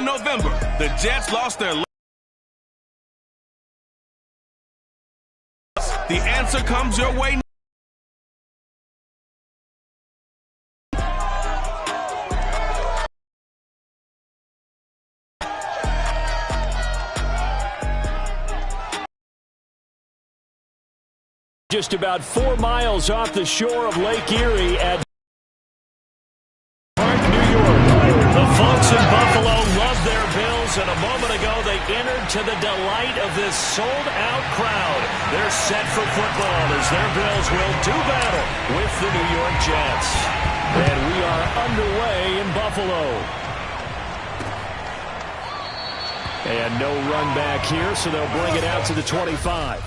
November, the Jets lost their The answer comes your way. Just about 4 miles off the shore of Lake Erie at New York. The folks in Buffalo love their Bills, and a moment ago they entered to the delight of this sold-out crowd. They're set for football as their Bills will do battle with the New York Jets. And we are underway in Buffalo. And no run back here, so they'll bring it out to the 25.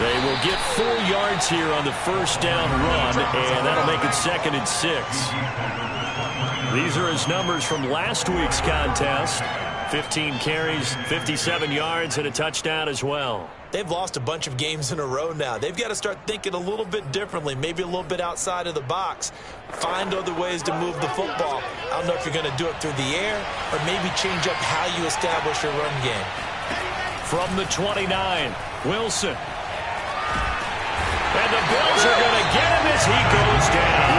They will get 4 yards here on the first down run, and that'll make it 2nd and 6. These are his numbers from last week's contest. 15 carries, 57 yards, and a touchdown as well. They've lost a bunch of games in a row now. They've got to start thinking a little bit differently, maybe a little bit outside of the box. Find other ways to move the football. I don't know if you're going to do it through the air or maybe change up how you establish your run game. From the 29, Wilson. And the Bills are going to get him as he goes down.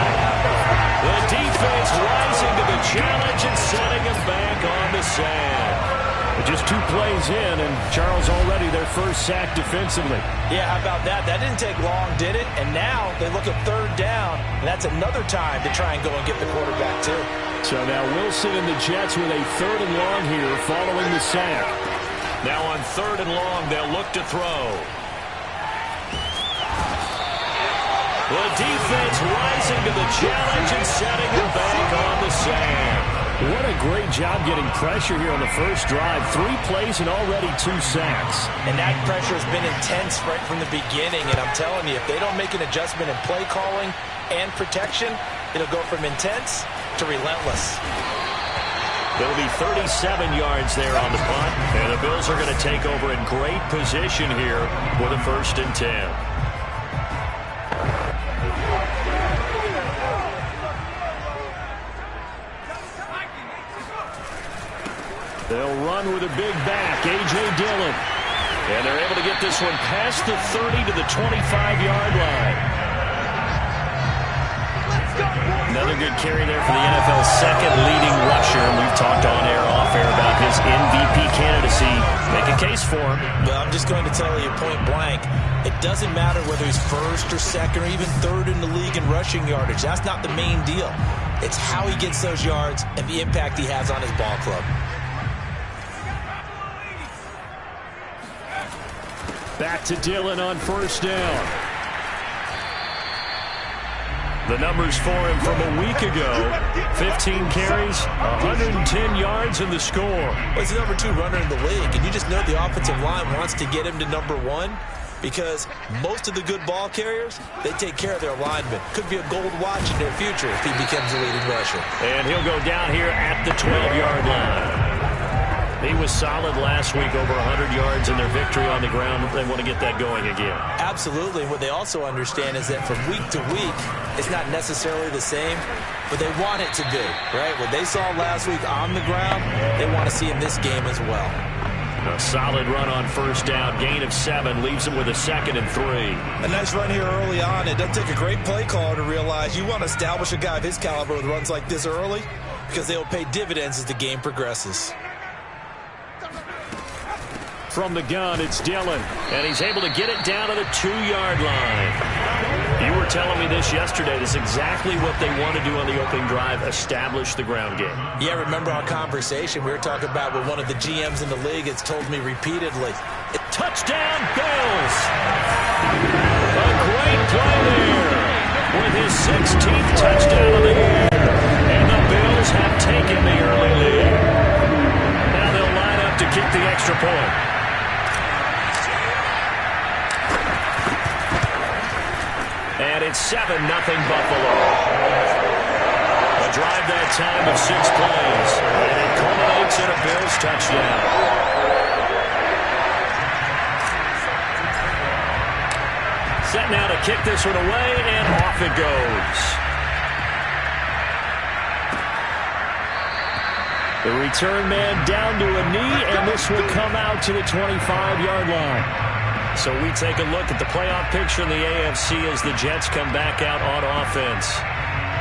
The defense rising to the challenge and setting him back on the sand. Just 2 plays in, and Charles already their first sack defensively. Yeah, how about that? That didn't take long, did it? And now they look at 3rd down, and that's another time to try and go and get the quarterback, too. So now Wilson and the Jets with a 3rd and long here following the sack. Now on 3rd and long, they'll look to throw. The defense rising to the challenge and setting it back on the sand. What a great job getting pressure here on the first drive. 3 plays and already 2 sacks. And that pressure has been intense right from the beginning. And I'm telling you, if they don't make an adjustment in play calling and protection, it'll go from intense to relentless. There'll be 37 yards there on the punt. And the Bills are going to take over in great position here with a 1st and 10. They'll run with a big back, A.J. Dillon. And they're able to get this one past the 30 to the 25-yard line. Another good carry there for the NFL's 2nd leading rusher. And we've talked on air, off air about his MVP candidacy. Make a case for him. But I'm just going to tell you point blank, it doesn't matter whether he's 1st or 2nd or even 3rd in the league in rushing yardage. That's not the main deal. It's how he gets those yards and the impact he has on his ball club. Back to Dillon on 1st down. The numbers for him from a week ago. 15 carries, 110 yards, and the score. Well, he's the number 2 runner in the league, and you just know the offensive line wants to get him to number 1 because most of the good ball carriers, they take care of their linemen. Could be a gold watch in their future if he becomes a leading rusher. And he'll go down here at the 12-yard line. He was solid last week, over 100 yards in their victory on the ground. They want to get that going again. Absolutely. What they also understand is that from week to week, it's not necessarily the same, but they want it to be, right? What they saw last week on the ground, they want to see in this game as well. A solid run on 1st down, gain of 7, leaves them with a 2nd and 3. A nice run here early on. It doesn't take a great play caller to realize you want to establish a guy of his caliber with runs like this early because they will pay dividends as the game progresses. From the gun, it's Dillon, and he's able to get it down to the 2-yard line. You were telling me this yesterday. This is exactly what they want to do on the opening drive, establish the ground game. Yeah, remember our conversation. We were talking about what one of the GMs in the league has told me repeatedly. Touchdown, Bills! A great play there with his 16th touchdown of the year. And the Bills have taken the early lead. Now they'll extra point. And it's 7-0 Buffalo. A drive that time of 6 plays. And it culminates in a Bills touchdown. Set now to kick this one away, and off it goes. The return man down to a knee, and this will come out to the 25-yard line. So we take a look at the playoff picture in the AFC as the Jets come back out on offense.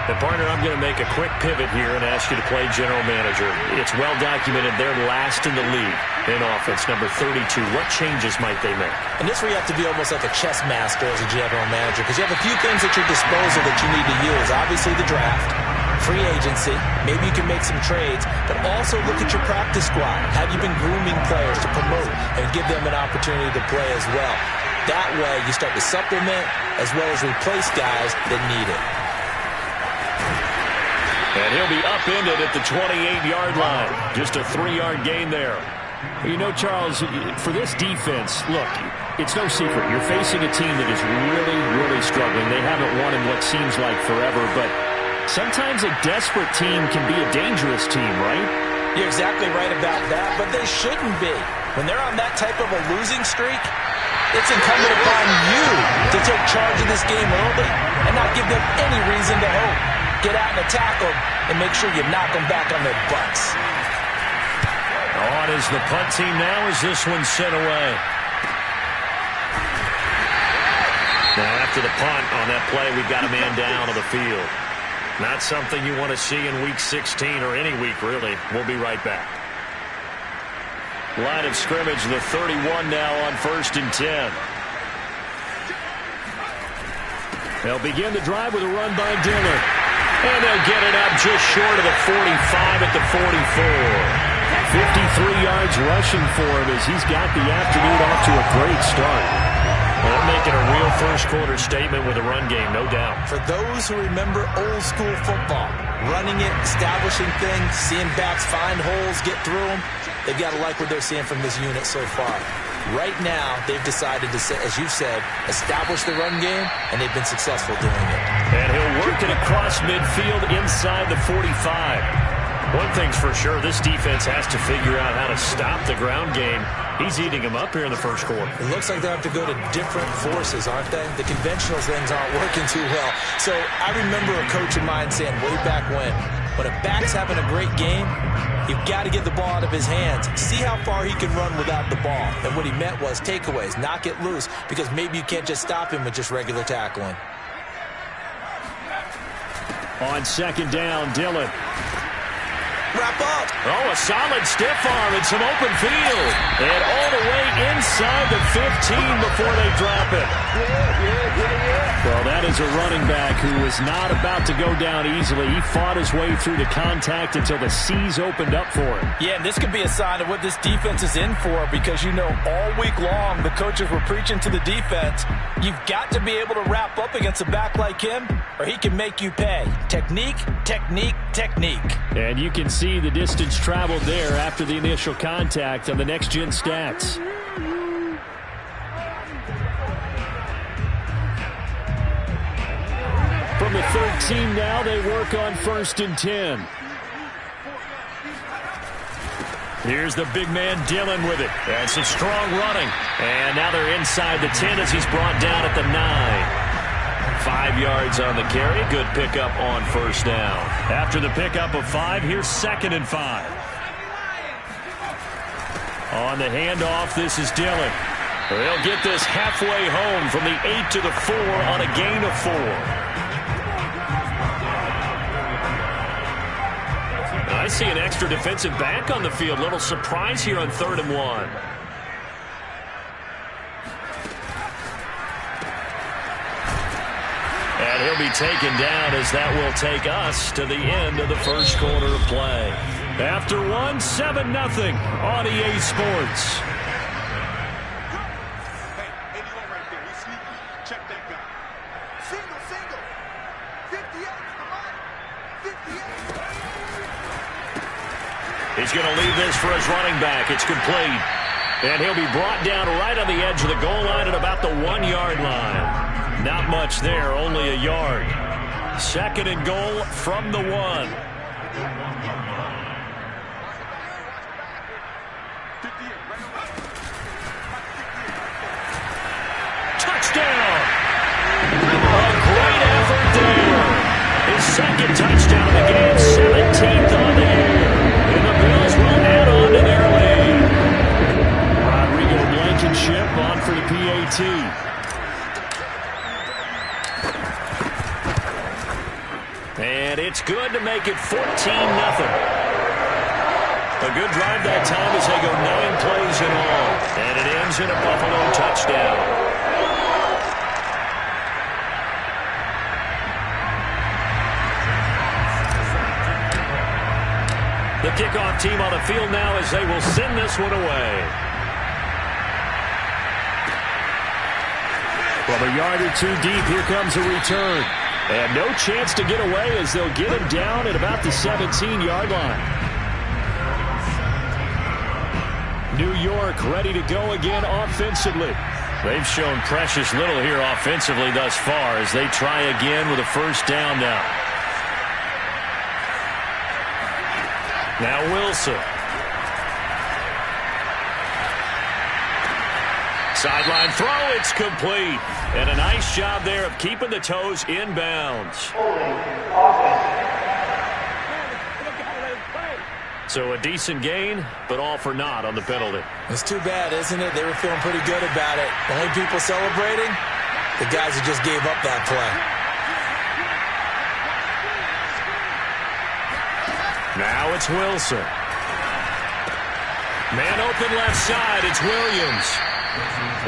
And partner, I'm going to make a quick pivot here and ask you to play general manager. It's well documented they're last in the league in offense, number 32. What changes might they make? And this where you have to be almost like a chess master as a general manager, because you have a few things at your disposal that you need to use. Obviously the draft, free agency, maybe you can make some trades, but also look at your practice squad. Have you been grooming players to promote and give them an opportunity to play as well? That way you start to supplement as well as replace guys that need it. And he'll be upended at the 28-yard line. Just a 3-yard gain there. You know, Charles, for this defense, look, it's no secret. You're facing a team that is really, really struggling. They haven't won in what seems like forever, but sometimes a desperate team can be a dangerous team, right? You're exactly right about that, but they shouldn't be. When they're on that type of a losing streak, it's incumbent upon you to take charge of this game early and not give them any reason to hope. Get out and attack them and make sure you knock them back on their butts. On is the punt team now as this one's sent away. Now after the punt on that play, we've got a man down on the field. Not something you want to see in Week 16 or any week, really. We'll be right back. Line of scrimmage, the 31 now on 1st and 10. They'll begin the drive with a run by Dillon. And they'll get it up just short of the 45 at the 44. 53 yards rushing for him as he's got the afternoon off to a great start. Well, they're making a real first-quarter statement with a run game, no doubt. For those who remember old-school football, running it, establishing things, seeing backs find holes, get through them, they've got to like what they're seeing from this unit so far. Right now, they've decided to, as you said, establish the run game, and they've been successful doing it. And he'll work it across midfield inside the 45. One thing's for sure, this defense has to figure out how to stop the ground game. He's eating them up here in the first quarter. It looks like they have to go to different forces, aren't they? The conventional things aren't working too well. So I remember a coach of mine saying way back when a back's having a great game, you've got to get the ball out of his hands. See how far he can run without the ball. And what he meant was takeaways, knock it loose, because maybe you can't just stop him with just regular tackling. On 2nd down, Dillon. Wrap up. Oh, a solid stiff arm and some open field. And all the way inside the 15 before they drop it. Well, that is a running back who is not about to go down easily. He fought his way through the contact until the C's opened up for him. Yeah, and this could be a sign of what this defense is in for, because, you know, all week long the coaches were preaching to the defense, you've got to be able to wrap up against a back like him or he can make you pay. Technique, technique, technique. And you can see the distance traveled there after the initial contact on the next-gen stats. From the 13 now, they work on 1st and 10. Here's the big man Dillon with it. That's some strong running. And now they're inside the 10 as he's brought down at the 9. 5 yards on the carry. Good pickup on 1st down. After the pickup of 5, here's 2nd and 5. On the handoff, this is Dillon. They'll get this halfway home from the 8 to the 4 on a gain of 4. I see an extra defensive back on the field. Little surprise here on 3rd and 1. And he'll be taken down as that will take us to the end of the first quarter of play. After 1, 7-0 on EA Sports. He's going to leave this for his running back. It's complete. And he'll be brought down right on the edge of the goal line at about the 1-yard line. Not much there, only a yard. 2nd and goal from the 1. Touchdown! A great effort there. His 2nd touchdown of the game, 17th on the year. And the Bills will add on to their lead. Rodrigo Blankenship on for the PAT. And it's good to make it 14-0. A good drive that time as they go 9 plays in all. And it ends in a Buffalo touchdown. The kickoff team on the field now as they will send this one away. From a yard or 2 deep, here comes a return. And no chance to get away as they'll get him down at about the 17-yard line. New York ready to go again offensively. They've shown precious little here offensively thus far as they try again with a first down now. Now Wilson. Sideline throw, it's complete. And a nice job there of keeping the toes inbounds. So a decent gain, but all for naught on the penalty. It's too bad, isn't it? They were feeling pretty good about it. The only people celebrating, the guys who just gave up that play. Now it's Wilson. Man open left side, it's Williams.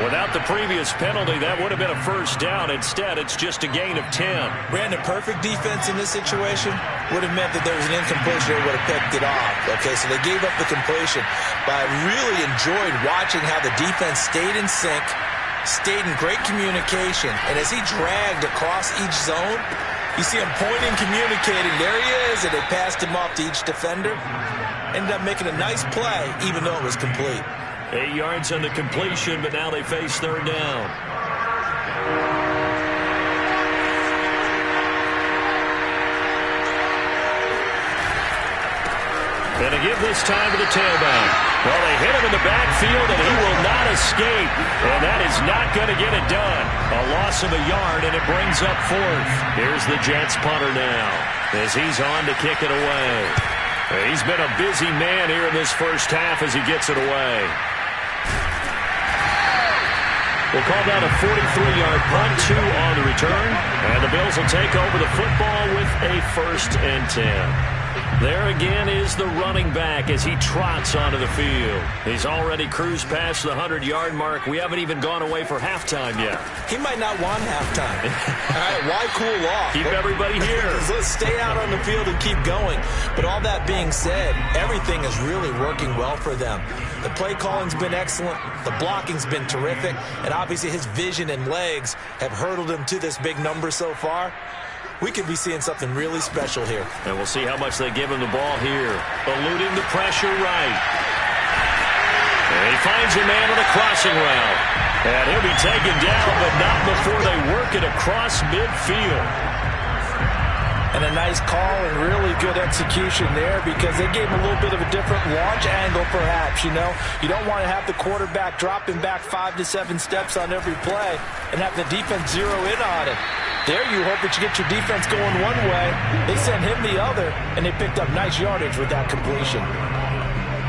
Without the previous penalty, that would have been a first down. Instead, it's just a gain of 10. Ran the perfect defense in this situation. Would have meant that there was an incompletion. They would have picked it off. Okay, so they gave up the completion. But I really enjoyed watching how the defense stayed in sync, stayed in great communication. And as he dragged across each zone, you see him pointing, communicating. There he is, and they passed him off to each defender. Ended up making a nice play, even though it was complete. 8 yards on the completion, but now they face third down. And to give this time to the tailback. Well, they hit him in the backfield, and he will not escape. And that is not going to get it done. A loss of a yard, and it brings up 4th. Here's the Jets punter now as he's on to kick it away. He's been a busy man here in this first half as he gets it away. We'll call that a 43-yard punt, 2 on the return. And the Bills will take over the football with a 1st and 10. There again is the running back as he trots onto the field. He's already cruised past the 100-yard mark. We haven't even gone away for halftime yet. He might not want halftime. All right, why cool off? Keep everybody here. Let's stay out on the field and keep going. But all that being said, everything is really working well for them. The play calling's been excellent. The blocking's been terrific. And obviously his vision and legs have hurdled him to this big number so far. We could be seeing something really special here. And we'll see how much they give him the ball here. Eluding the pressure right. And he finds a man on a crossing route. And he'll be taken down, but not before they work it across midfield. And a nice call and really good execution there because they gave him a little bit of a different launch angle perhaps, you know. You don't want to have the quarterback dropping back 5 to 7 steps on every play and have the defense zero in on it. There you hope that you get your defense going one way. They sent him the other, and they picked up nice yardage with that completion.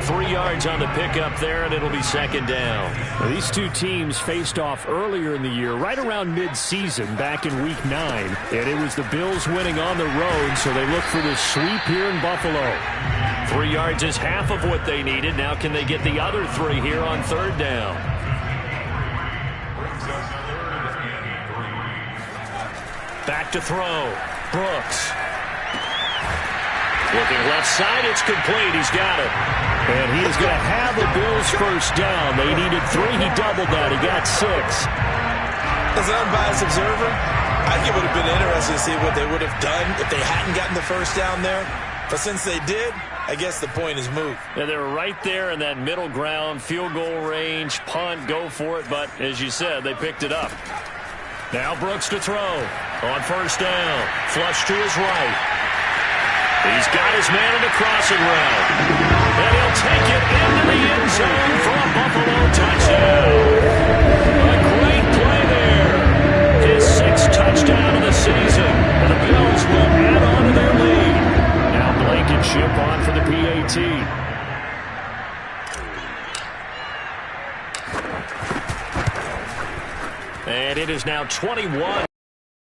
3 yards on the pickup there, and it'll be 2nd down. Now, these two teams faced off earlier in the year, right around mid-season, back in Week 9. And it was the Bills winning on the road, so they look for this sweep here in Buffalo. 3 yards is half of what they needed. Now can they get the other 3 here on 3rd down? Back to throw. Brooks. Looking left side, it's complete. He's got it. And he is going to have the Bills first down. They needed 3. He doubled that. He got 6. As an unbiased observer, I think it would have been interesting to see what they would have done if they hadn't gotten the first down there. But since they did, I guess the point is moot. And they're right there in that middle ground, field goal range, punt, go for it. But as you said, they picked it up. Now Brooks to throw on first down. Flush to his right. He's got his man in the crossing route. And he'll take it into the end zone for a Buffalo touchdown. A great play there. His 6th touchdown of the season. And the Bills will add on to their lead. Now Blankenship on for the PAT. And it is now 21.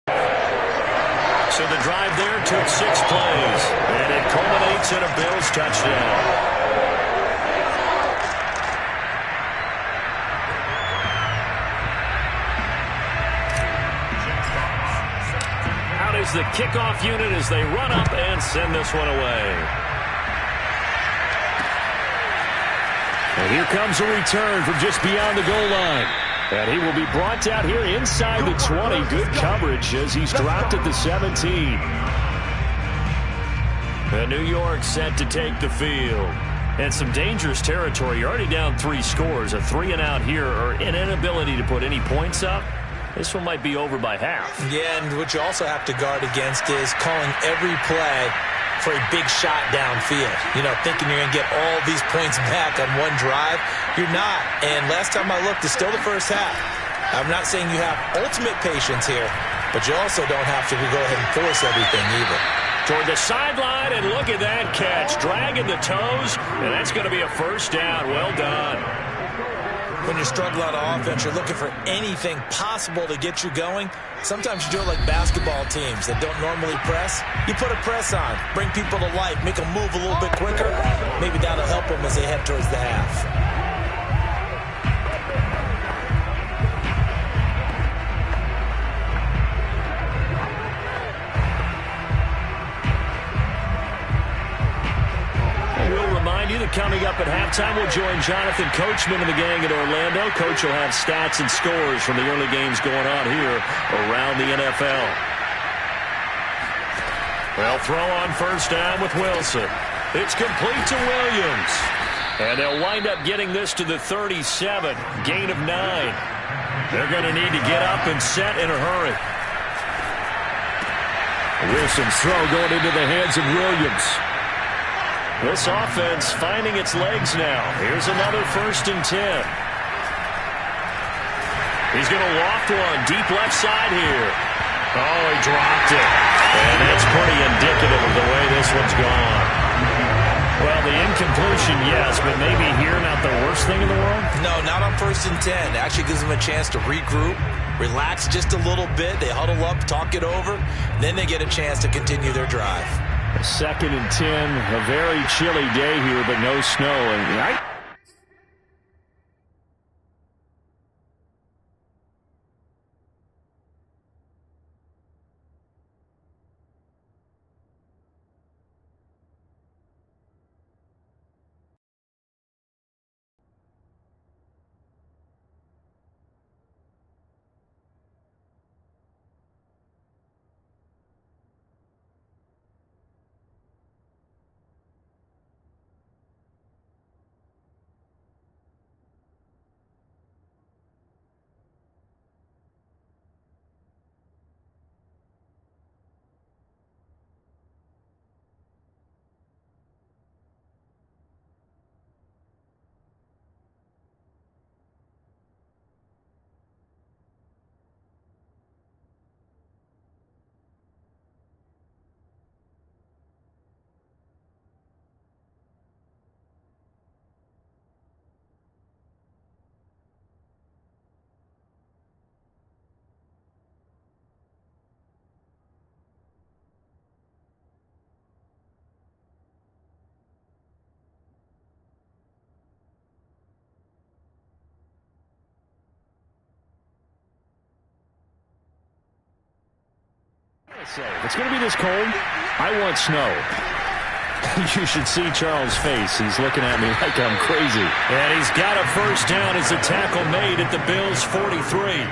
So the drive there took 6 plays. And it culminates in a Bills touchdown. Out is the kickoff unit as they run up and send this one away. And here comes a return from just beyond the goal line. And he will be brought out here inside the 20. Good coverage as he's dropped at the 17. And New York set to take the field. And some dangerous territory. You're already down 3 scores. A 3-and-out here or an inability to put any points up. This one might be over by half. Yeah, and what you also have to guard against is calling every play for a big shot downfield. You know, thinking you're going to get all these points back on one drive. You're not. And last time I looked, it's still the first half. I'm not saying you have ultimate patience here, but you also don't have to go ahead and force everything either. Toward the sideline, and look at that catch. Dragging the toes, and that's going to be a first down. Well done. When you're struggling on offense, you're looking for anything possible to get you going. Sometimes you do it like basketball teams that don't normally press. You put a press on, bring people to life, make them move a little bit quicker. Maybe that'll help them as they head towards the half. Coming up at halftime, we'll join Jonathan Coachman and the gang at Orlando. Coach will have stats and scores from the early games going on here around the NFL. Well, throw on first down with Wilson. It's complete to Williams. And they'll wind up getting this to the 37. Gain of 9. They're going to need to get up and set in a hurry. Wilson's throw going into the hands of Williams. This offense finding its legs now. Here's another 1st and 10. He's going to loft one deep left side here. Oh, he dropped it. And that's pretty indicative of the way this one's gone. Well, the incompletion, yes, but maybe here not the worst thing in the world? No, not on 1st and 10. It actually gives them a chance to regroup, relax just a little bit. They huddle up, talk it over, then they get a chance to continue their drive. 2nd and 10, a very chilly day here, but no snow. And if it's going to be this cold, I want snow. You should see Charles' face. He's looking at me like I'm crazy. And he's got a first down as the tackle made at the Bills' 43.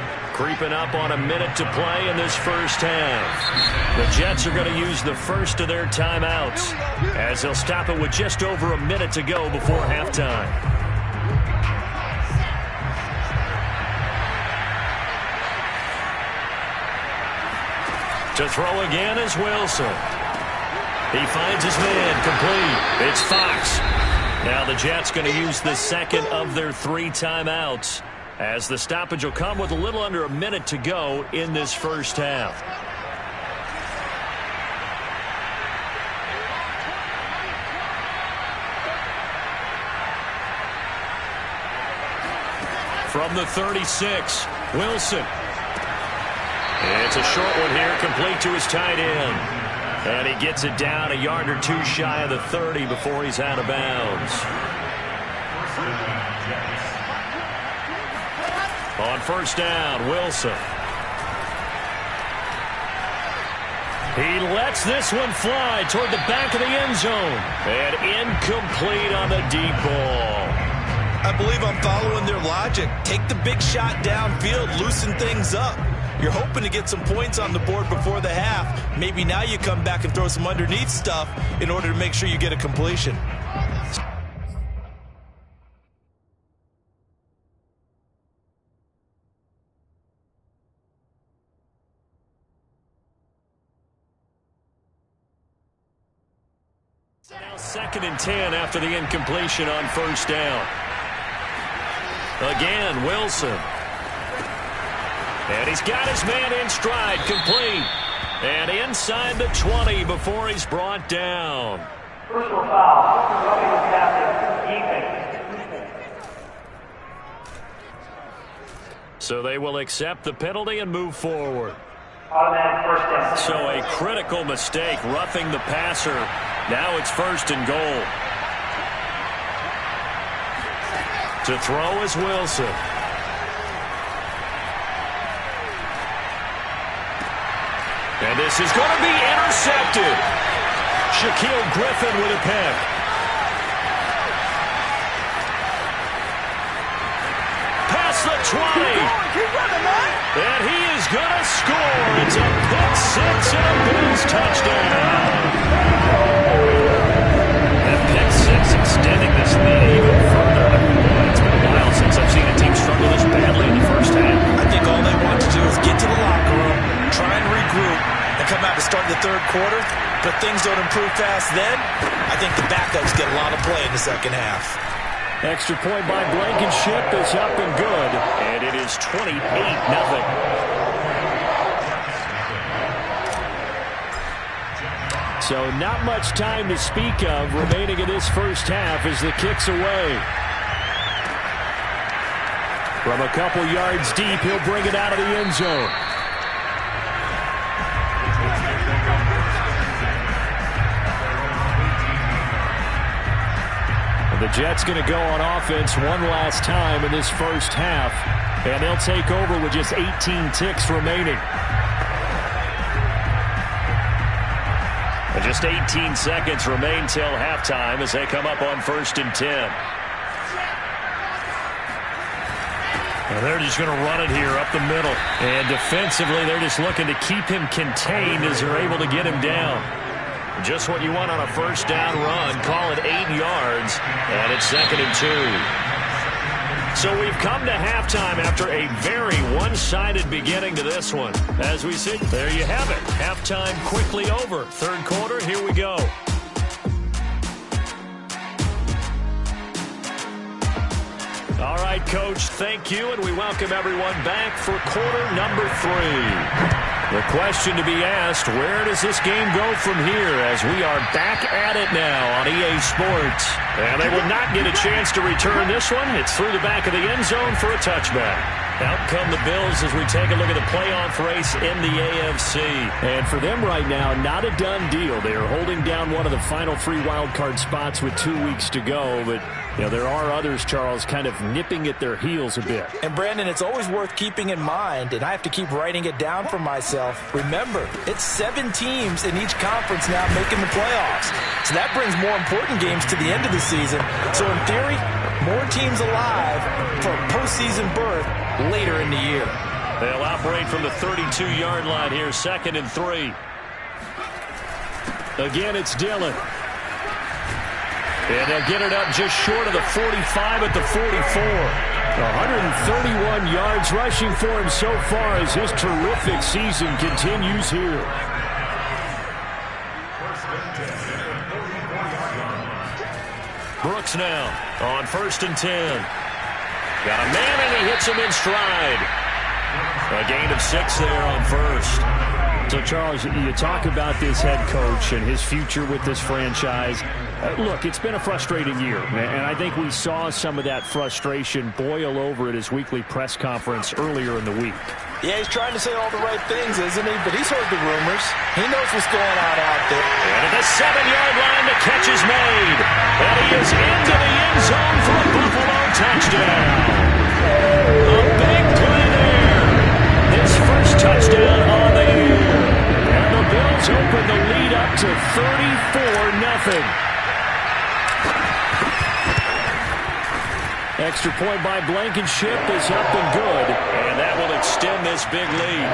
Creeping up on a minute to play in this first half. The Jets are going to use the first of their timeouts as they'll stop it with just over a minute to go before halftime. To throw again is Wilson. He finds his man complete. It's Fox. Now the Jets going to use the second of their 3 timeouts, as the stoppage will come with a little under a minute to go in this first half. From the 36, Wilson. It's a short one here, complete to his tight end. And he gets it down a yard or 2 shy of the 30 before he's out of bounds. On first down, Wilson. He lets this one fly toward the back of the end zone. And incomplete on the deep ball. I believe I'm following their logic. Take the big shot downfield, loosen things up. You're hoping to get some points on the board before the half. Maybe now you come back and throw some underneath stuff in order to make sure you get a completion. Now 2nd and 10 after the incompletion on first down. Again, Wilson. And he's got his man in stride, complete. And inside the 20 before he's brought down. Personal foul. Defense. So they will accept the penalty and move forward. Automatic first down. So a critical mistake, roughing the passer. Now it's 1st and goal. To throw is Wilson. And this is going to be intercepted. Shaquille Griffin with a pick. Past the 20. Keep running, man. And he is going to score. It's a pick 6 and a Bills touchdown. And pick 6 extending this lead even further. It's been a while since I've seen a team struggle this badly in the first half. I think all they want to do is get to the locker room, try and regroup, and come out to start the third quarter. But things don't improve fast then. I think the backups get a lot of play in the second half. Extra point by Blankenship is up and good. And it is 28-0. So not much time to speak of remaining in this first half as the kick's away. From a couple yards deep, he'll bring it out of the end zone. The Jets going to go on offense one last time in this first half, and they'll take over with just 18 ticks remaining. And just 18 seconds remain till halftime as they come up on 1st and 10. And they're just going to run it here up the middle. And defensively, they're just looking to keep him contained as they're able to get him down. Just what you want on a first down run. Call it 8 yards, and it's 2nd and 2. So we've come to halftime after a very one-sided beginning to this one. As we sit, there you have it. Halftime quickly over. Third quarter, here we go. All right, Coach, thank you, and we welcome everyone back for quarter number 3. The question to be asked, where does this game go from here as we are back at it now on EA Sports? And they will not get a chance to return this one. It's through the back of the end zone for a touchback. Out come the Bills as we take a look at the playoff race in the AFC. And for them right now, not a done deal. They are holding down one of the final 3 wild card spots with 2 weeks to go. But, you know, there are others, Charles, kind of nipping at their heels a bit. And, Brandon, it's always worth keeping in mind, and I have to keep writing it down for myself. Remember, it's 7 teams in each conference now making the playoffs. So that brings more important games to the end of the season. So, in theory, more teams alive for a postseason berth later in the year. They'll operate from the 32-yard line here, 2nd and 3. Again, it's Dillon. And they'll get it up just short of the 45 at the 44. 131 yards rushing for him so far as his terrific season continues here. Brooks now on 1st and 10. Got a man, and he hits him in stride. A gain of 6 there on 1st. So, Charles, you talk about this head coach and his future with this franchise. Look, it's been a frustrating year, and I think we saw some of that frustration boil over at his weekly press conference earlier in the week. Yeah, he's trying to say all the right things, isn't he? But he's heard the rumors. He knows what's going on out there. And at the 7-yard line, the catch is made. And he is into the end zone for a Buffalo touchdown. A big play there. His first touchdown on the year. And the Bills open the lead up to 34-0. Extra point by Blankenship is up and good. And that will extend this big lead.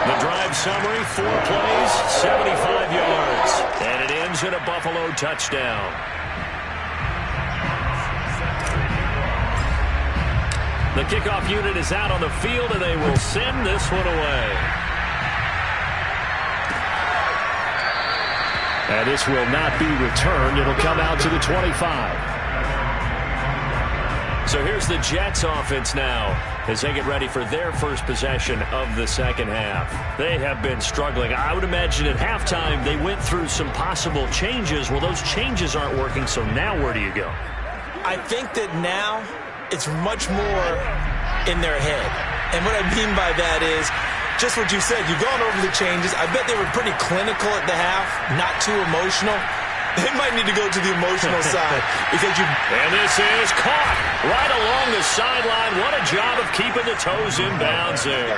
The drive summary, 4 plays, 75 yards. And it ends in a Buffalo touchdown. The kickoff unit is out on the field, and they will send this one away. And this will not be returned. It'll come out to the 25. So here's the Jets offense now as they get ready for their first possession of the second half. They have been struggling. I would imagine at halftime they went through some possible changes. Well, those changes aren't working, so now where do you go? I think that now it's much more in their head. And what I mean by that is just what you said. You've gone over the changes. I bet they were pretty clinical at the half, not too emotional. They might need to go to the emotional side because you. And this is caught right along the sideline. What a job of keeping the toes in bounds there.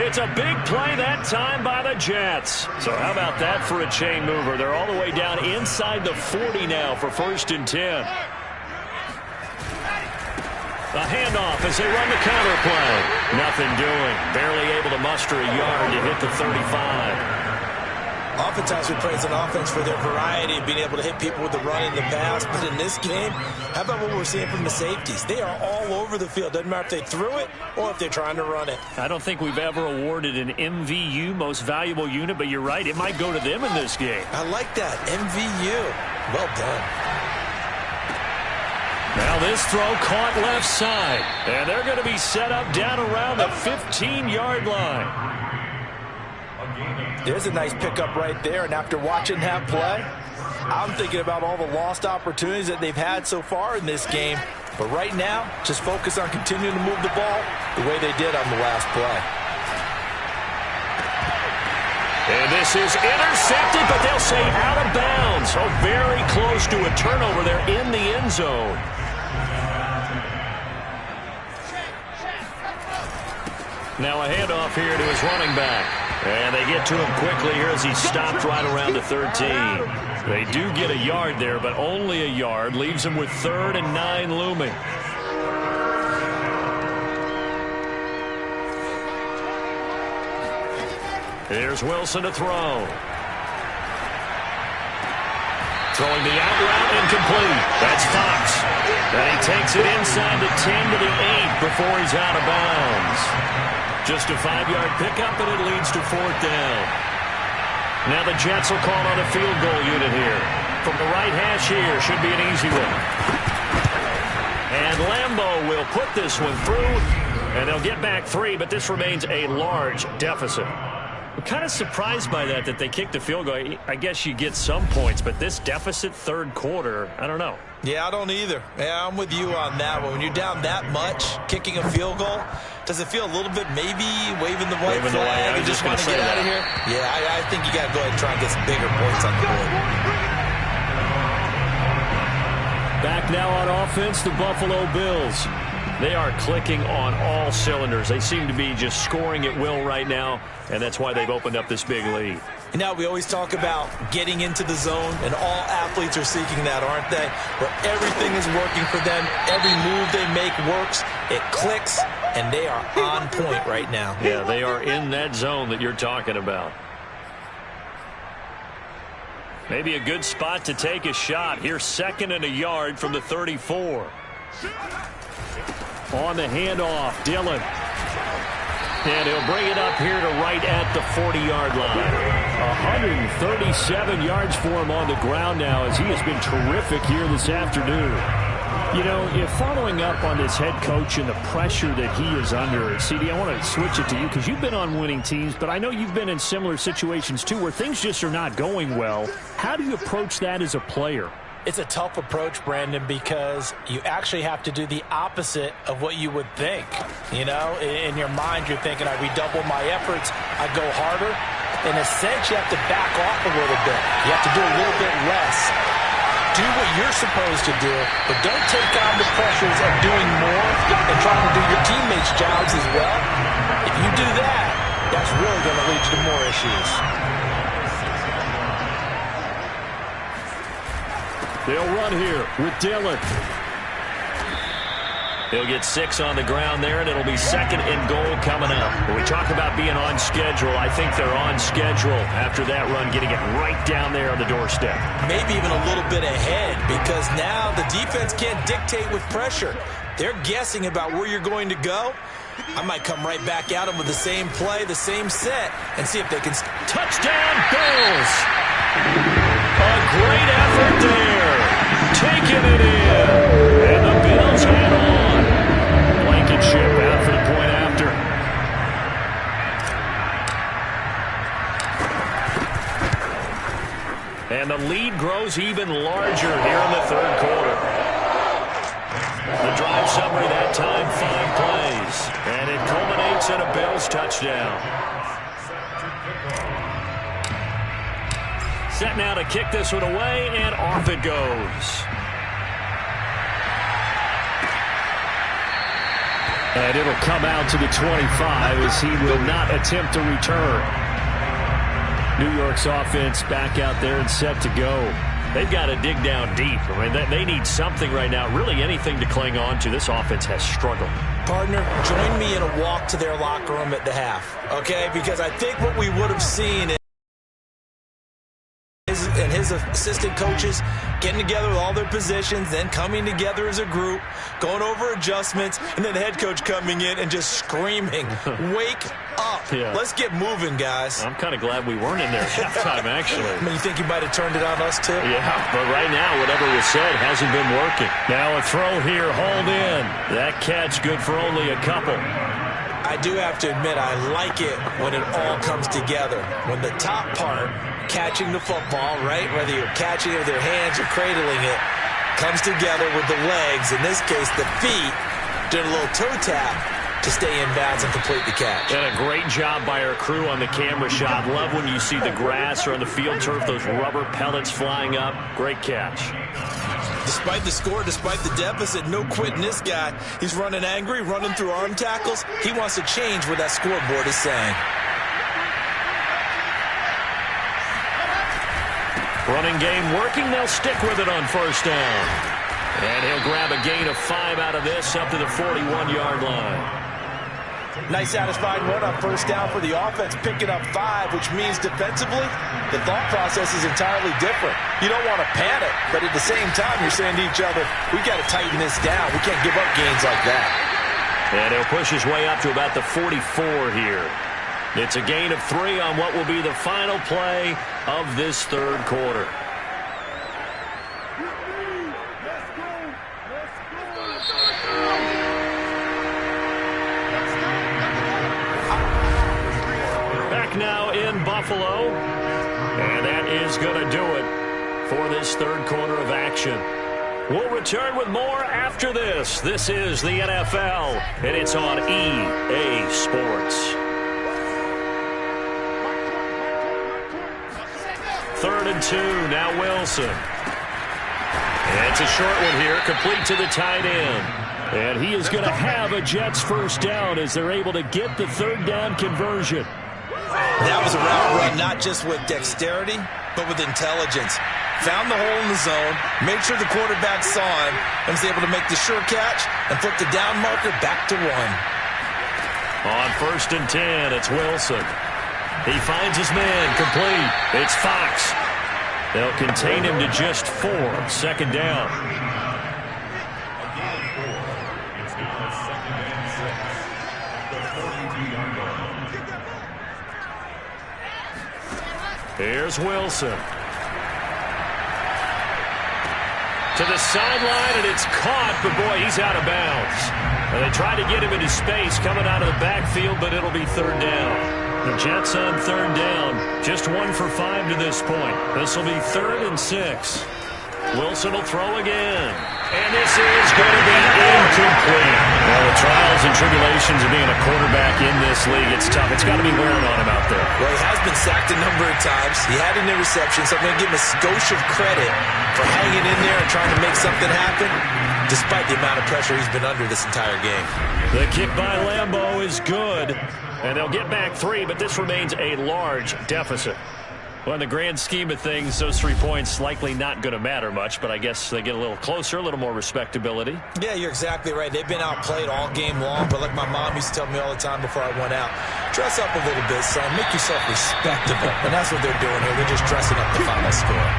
It's a big play that time by the Jets. So how about that for a chain mover? They're all the way down inside the 40 now for 1st and 10. A handoff as they run the counter play. Nothing doing. Barely able to muster a yard to hit the 35. Oftentimes we praise an offense for their variety of being able to hit people with the run and the pass. But in this game, how about what we're seeing from the safeties? They are all over the field. Doesn't matter if they threw it or if they're trying to run it. I don't think we've ever awarded an MVU, most valuable unit, but you're right. It might go to them in this game. I like that. MVU. Well done. Now this throw caught left side. And they're going to be set up down around the 15-yard line. There's a nice pickup right there, and after watching that play, I'm thinking about all the lost opportunities that they've had so far in this game. But right now, just focus on continuing to move the ball the way they did on the last play. And this is intercepted, but they'll say out of bounds. So very close to a turnover there in the end zone. Now a handoff here to his running back. And they get to him quickly here as he stopped right around the 13. They do get a yard there, but only a yard. Leaves him with 3rd and 9 looming. Here's Wilson to throw. Throwing the out route incomplete. That's Fox. And he takes it inside the 10 to the 8 before he's out of bounds. Just a 5-yard pickup, and it leads to 4th down. Now the Jets will call on a field goal unit here. From the right hash here, should be an easy one. And Lambeau will put this one through, and they'll get back 3, but this remains a large deficit. I'm kind of surprised by that they kicked the field goal. I guess you get some points, but this deficit 3rd quarter, I don't know. Yeah, I don't either. Yeah, I'm with you on that one. When you're down that much, kicking a field goal, does it feel a little bit maybe waving the white flag and just want to get out of here? Yeah, I think you got to go ahead and try and get some bigger points on the board. Back now on offense, the Buffalo Bills. They are clicking on all cylinders. They seem to be just scoring at will right now, and that's why they've opened up this big lead. Now, we always talk about getting into the zone, and all athletes are seeking that, aren't they? Where everything is working for them. Every move they make works. It clicks, and they are on point right now. Yeah, they are in that zone that you're talking about. Maybe a good spot to take a shot. Here's 2nd and a yard from the 34. On the handoff, Dillon. And he'll bring it up here to right at the 40-yard line. 137 yards for him on the ground now as he has been terrific here this afternoon. You know, if following up on this head coach and the pressure that he is under, CD, I want to switch it to you because you've been on winning teams, but I know you've been in similar situations too where things just are not going well. How do you approach that as a player? It's a tough approach, Brandon, because you actually have to do the opposite of what you would think. You know, in your mind, you're thinking, I redouble my efforts, I go harder. In a sense, you have to back off a little bit. You have to do a little bit less. Do what you're supposed to do, but don't take on the pressures of doing more and trying to do your teammates' jobs as well. If you do that, that's really going to lead you to more issues. They'll run here with Dillon. He'll get 6 on the ground there, and it'll be 2nd and goal coming up. When we talk about being on schedule, I think they're on schedule after that run, getting it right down there on the doorstep. Maybe even a little bit ahead, because now the defense can't dictate with pressure. They're guessing about where you're going to go. I might come right back at them with the same play, the same set, and see if they can... Touchdown, Bills! A great effort there. Taking it in. And the Bills head on. Blankenship out for the point after. And the lead grows even larger here in the 3rd quarter. The drive summary that time, 5 plays. And it culminates in a Bills touchdown. Set now to kick this one away, and off it goes. And it'll come out to the 25 as he will not attempt to return. New York's offense back out there and set to go. They've got to dig down deep. I mean, they need something right now, really anything to cling on to. This offense has struggled. Partner, join me in a walk to their locker room at the half, okay? Because I think what we would have seen and his assistant coaches getting together with all their positions, then coming together as a group, going over adjustments, and then the head coach coming in and just screaming, wake up. Yeah. Let's get moving, guys. I'm kind of glad we weren't in there at halftime, actually. I mean, you think you might have turned it on us, too? Yeah, but right now, whatever was said hasn't been working. Now a throw here, hauled in. That catch good for only a couple. I do have to admit, I like it when it all comes together. When the top part, catching the football, right, whether you're catching it with your hands or cradling it, comes together with the legs, in this case the feet, did a little toe tap to stay in bounds and complete the catch. And a great job by our crew on the camera shot. Love when you see the grass or on the field turf, those rubber pellets flying up. Great catch. Despite the score, despite the deficit, no quitting this guy. He's running angry, running through arm tackles. He wants to change what that scoreboard is saying. Running game working. They'll stick with it on 1st down. And he'll grab a gain of 5 out of this up to the 41-yard line. Nice satisfying run on 1st down for the offense, picking up 5, which means defensively, the thought process is entirely different. You don't want to panic, but at the same time, you're saying to each other, we got to tighten this down. We can't give up gains like that. And he'll push his way up to about the 44 here. It's a gain of 3 on what will be the final play of this 3rd quarter. Back now in Buffalo, and that is going to do it for this 3rd quarter of action. We'll return with more after this. This is the NFL, and it's on EA Sports. 3rd and 2, now Wilson. And it's a short one here, complete to the tight end. And he is going to have a Jets 1st down as they're able to get the 3rd down conversion. That was a route run not just with dexterity, but with intelligence. Found the hole in the zone, made sure the quarterback saw him, and was able to make the sure catch and flip the down marker back to 1. On 1st and 10, it's Wilson. He finds his man, complete. It's Fox. They'll contain him to just 4. 2nd down. Here's Wilson. To the sideline, and it's caught, but boy, he's out of bounds. And they try to get him into space coming out of the backfield, but it'll be 3rd down. The Jets on 3rd down, just 1 for 5 to this point. This will be 3rd and 6. Wilson will throw again. And this is going to be incomplete. Well, the trials and tribulations of being a quarterback in this league, it's tough. It's got to be wearing on him out there. Well, he has been sacked a number of times. He had an interception, so I'm going to give him a skosh of credit for hanging in there and trying to make something happen, despite the amount of pressure he's been under this entire game. The kick by Lambeau is good, and they'll get back 3, but this remains a large deficit. Well, in the grand scheme of things, those 3 points likely not going to matter much, but I guess they get a little closer, a little more respectability. Yeah, you're exactly right. They've been outplayed all game long, but like my mom used to tell me all the time before I went out, dress up a little bit, son. Make yourself respectable. And that's what they're doing here. They're just dressing up the final score.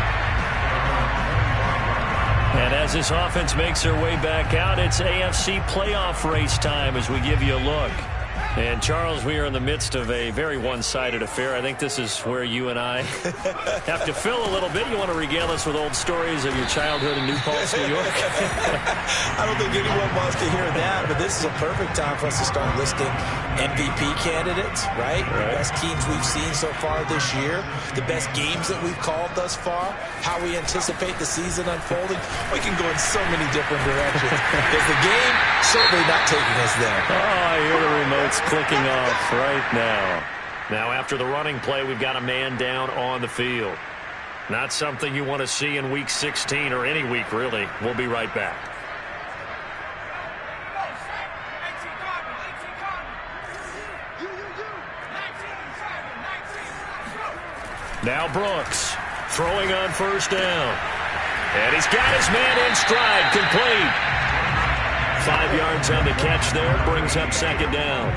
And as this offense makes their way back out, it's AFC playoff race time as we give you a look. And, Charles, we are in the midst of a very one-sided affair. I think this is where you and I have to fill a little bit. You want to regale us with old stories of your childhood in New Paltz, New York? I don't think anyone wants to hear that, but this is a perfect time for us to start listing MVP candidates, right? The best teams we've seen so far this year, the best games that we've called thus far, how we anticipate the season unfolding. We can go in so many different directions. Because the game certainly not taking us there. Oh, I hear the remotes clicking off right now. Now, after the running play, we've got a man down on the field. Not something you want to see in Week 16 or any week, really. We'll be right back. Now Brooks throwing on 1st down. And he's got his man in stride, complete. 5 yards on the catch there, brings up 2nd down.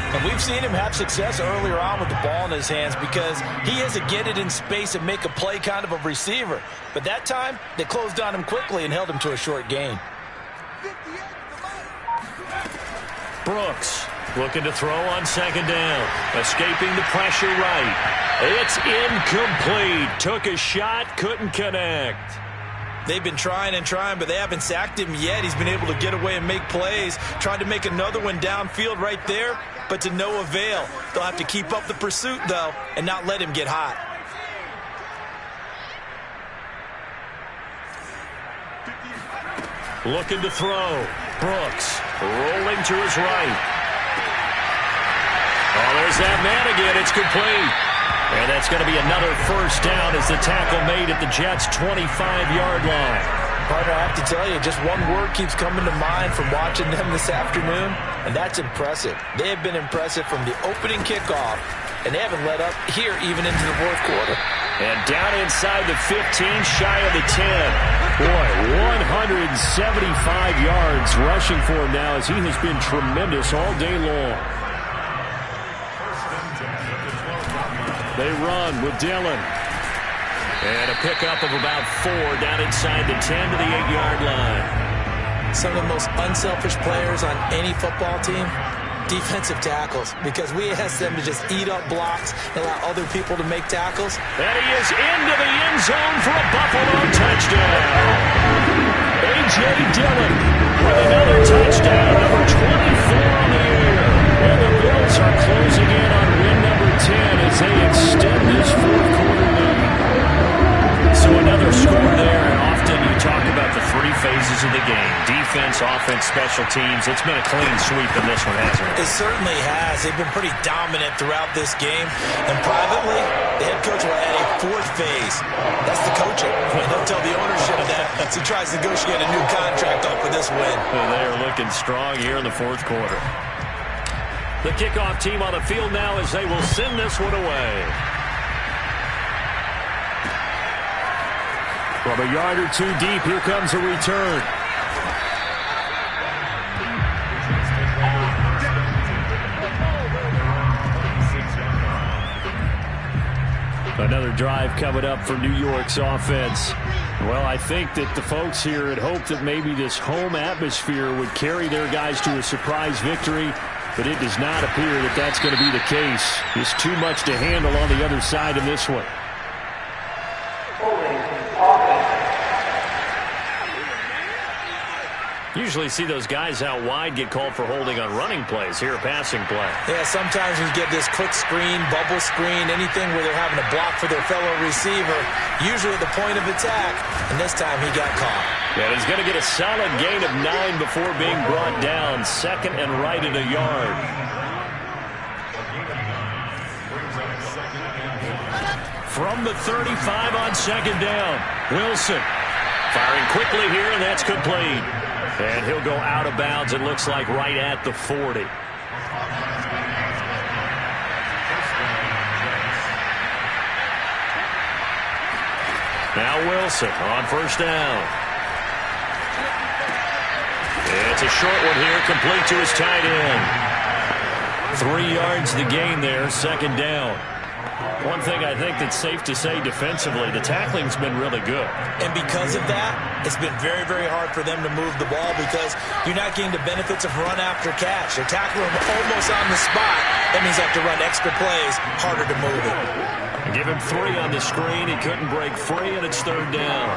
And we've seen him have success earlier on with the ball in his hands because he is a get it in space and make a play kind of a receiver. But that time, they closed on him quickly and held him to a short gain. Brooks looking to throw on 2nd down. Escaping the pressure right. It's incomplete. Took a shot, couldn't connect. They've been trying and trying, but they haven't sacked him yet. He's been able to get away and make plays. Tried to make another one downfield right there, but to no avail. They'll have to keep up the pursuit, though, and not let him get hot. Looking to throw. Brooks rolling to his right. Oh, there's that man again. It's complete. And that's going to be another 1st down as the tackle made at the Jets' 25-yard line. Partner, I have to tell you, just one word keeps coming to mind from watching them this afternoon, and that's impressive. They have been impressive from the opening kickoff, and they haven't let up here even into the 4th quarter. And down inside the 15, shy of the 10. Boy, 175 yards rushing for him now as he has been tremendous all day long. They run with Dillon. And a pickup of about 4 down inside the 10 to the 8-yard line. Some of the most unselfish players on any football team, defensive tackles, because we ask them to just eat up blocks and allow other people to make tackles. And he is into the end zone for a Buffalo touchdown. A.J. Dillon with another touchdown, number 24 on the year. And the Bills are closing in on win number 10 as they extend this 4th quarter lead. So another score there, and often you talk about the 3 phases of the game. Defense, offense, special teams. It's been a clean sweep in this one, hasn't it? It certainly has. They've been pretty dominant throughout this game. And privately, the head coach will add a 4th phase. That's the coaching. And they'll tell the ownership that as he tries to negotiate a new contract off for this win. Well, they are looking strong here in the 4th quarter. The kickoff team on the field now as they will send this one away. From a yard or 2 deep, here comes a return. Another drive coming up for New York's offense. Well, I think that the folks here had hoped that maybe this home atmosphere would carry their guys to a surprise victory, but it does not appear that that's going to be the case. Just too much to handle on the other side in this one. Usually see those guys out wide get called for holding on running plays. Here, a passing play. Yeah, sometimes we get this quick screen, bubble screen, anything where they're having to block for their fellow receiver, usually at the point of attack, and this time he got caught. And he's going to get a solid gain of 9 before being brought down. Second and right at a yard. From the 35 on second down, Wilson firing quickly here, and that's complete. And he'll go out of bounds, it looks like, right at the 40. Now Wilson on first down. It's a short one here, complete to his tight end. 3 yards the gain there, second down. One thing I think that's safe to say defensively, the tackling's been really good. And because of that, it's been very, very hard for them to move the ball because you're not getting the benefits of run after catch. They're tackling him almost on the spot. That means they have to run extra plays, harder to move it. Give him 3 on the screen. He couldn't break free, and it's third down.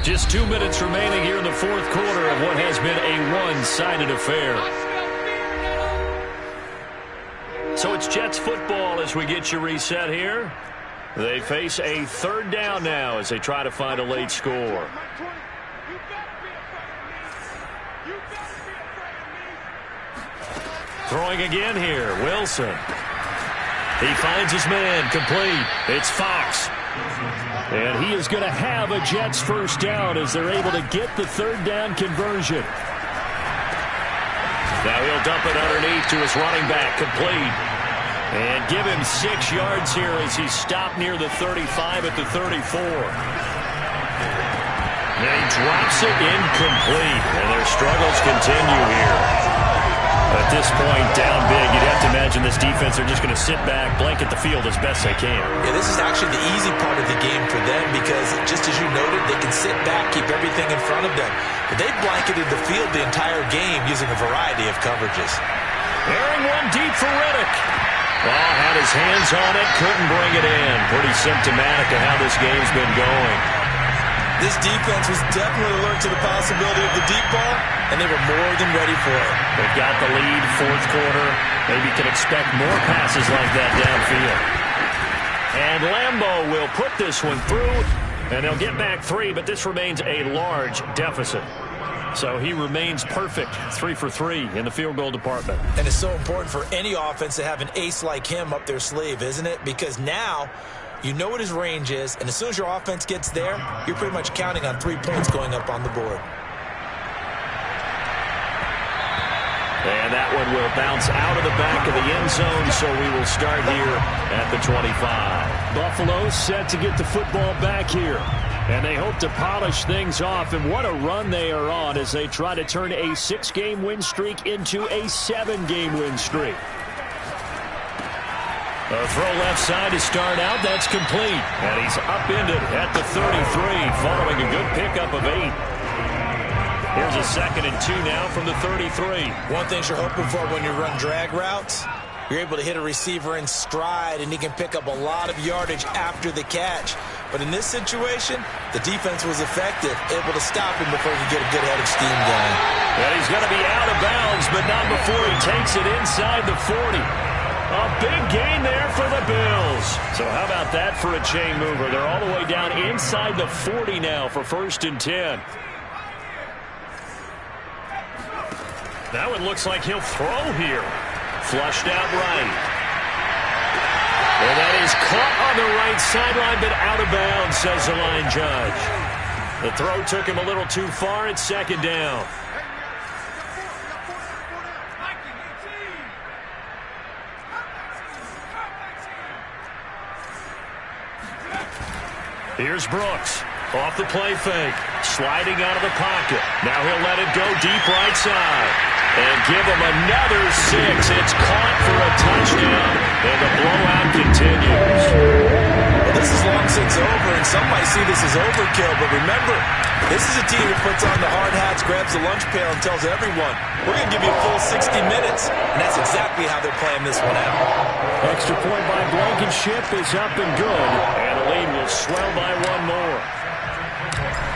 Just 2 minutes remaining here in the fourth quarter of what has been a one-sided affair. So it's Jets football as we get you reset here. They face a third down now as they try to find a late score. Throwing again here, Wilson. He finds his man, complete. It's Fox. And he is going to have a Jets first down as they're able to get the third down conversion. Now he'll dump it underneath to his running back, complete. And give him 6 yards here as he stopped near the 35 at the 34. And he drops it incomplete. And their struggles continue here. At this point, down big, you'd have to imagine this defense are just going to sit back, blanket the field as best they can. Yeah, this is actually the easy part of the game for them because, just as you noted, they can sit back, keep everything in front of them. But they blanketed the field the entire game using a variety of coverages. Airing one deep for Riddick. Ball had his hands on it, couldn't bring it in. Pretty symptomatic of how this game's been going. This defense was definitely alert to the possibility of the deep ball, and they were more than ready for it. They've got the lead, fourth quarter. Maybe can expect more passes like that downfield. And Lambeau will put this one through, and they'll get back 3, but this remains a large deficit. So he remains perfect, 3 for 3 in the field goal department. And it's so important for any offense to have an ace like him up their sleeve, isn't it? Because now you know what his range is, and as soon as your offense gets there, you're pretty much counting on 3 points going up on the board. And that one will bounce out of the back of the end zone, so we will start here at the 25. Buffalo set to get the football back here. And they hope to polish things off, and what a run they are on as they try to turn a 6-game win streak into a 7-game win streak. A throw left side to start out. That's complete. And he's upended at the 33 following a good pickup of 8. Here's a 2nd and 2 now from the 33. One thing you're hoping for when you run drag routes, you're able to hit a receiver in stride, and he can pick up a lot of yardage after the catch. But in this situation, the defense was effective, able to stop him before he could get a good head of steam going. And he's going to be out of bounds, but not before he takes it inside the 40. A big gain there for the Bills. So how about that for a chain mover? They're all the way down inside the 40 now for 1st and 10. Now it looks like he'll throw here. Flushed out right. And that is caught on the right It's sidelined but out of bounds, says the line judge. The throw took him a little too far. It's second down. Here's Brooks. Off the play fake. Sliding out of the pocket. Now he'll let it go deep right side. And give him another 6. It's caught for a touchdown. And the blowout continues. Well, this is long since over, and some might see this as overkill. But remember, this is a team that puts on the hard hats, grabs the lunch pail, and tells everyone, we're going to give you a full 60 minutes. And that's exactly how they're playing this one out. Extra point by Blankenship is up and good. And the lead will swell by one more.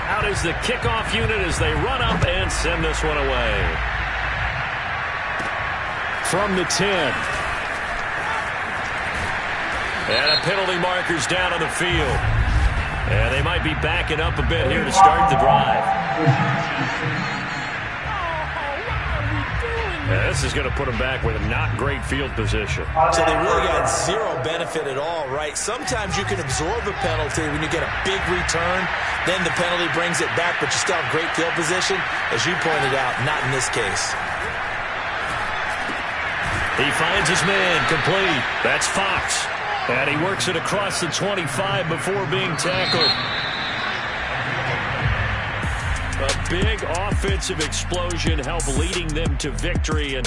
Out is the kickoff unit as they run up and send this one away. From the 10. And a penalty marker's down on the field. And they might be backing up a bit here to start the drive. And this is going to put them back with a not great field position. So they really got zero benefit at all, right? Sometimes you can absorb a penalty when you get a big return. Then the penalty brings it back, but you still have great field position. As you pointed out, not in this case. He finds his man complete. That's Fox. And he works it across the 25 before being tackled. A big offensive explosion helped leading them to victory. And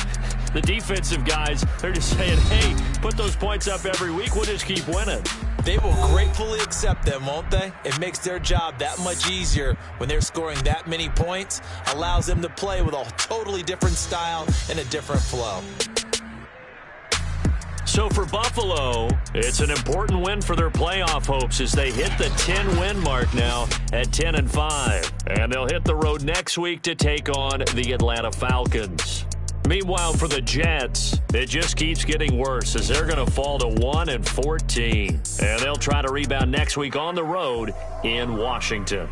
the defensive guys, they're just saying, hey, put those points up every week. We'll just keep winning. They will gratefully accept them, won't they? It makes their job that much easier when they're scoring that many points. Allows them to play with a totally different style and a different flow. So for Buffalo, it's an important win for their playoff hopes as they hit the 10-win mark now at 10-5. And they'll hit the road next week to take on the Atlanta Falcons. Meanwhile, for the Jets, it just keeps getting worse as they're going to fall to 1-14. And they'll try to rebound next week on the road in Washington.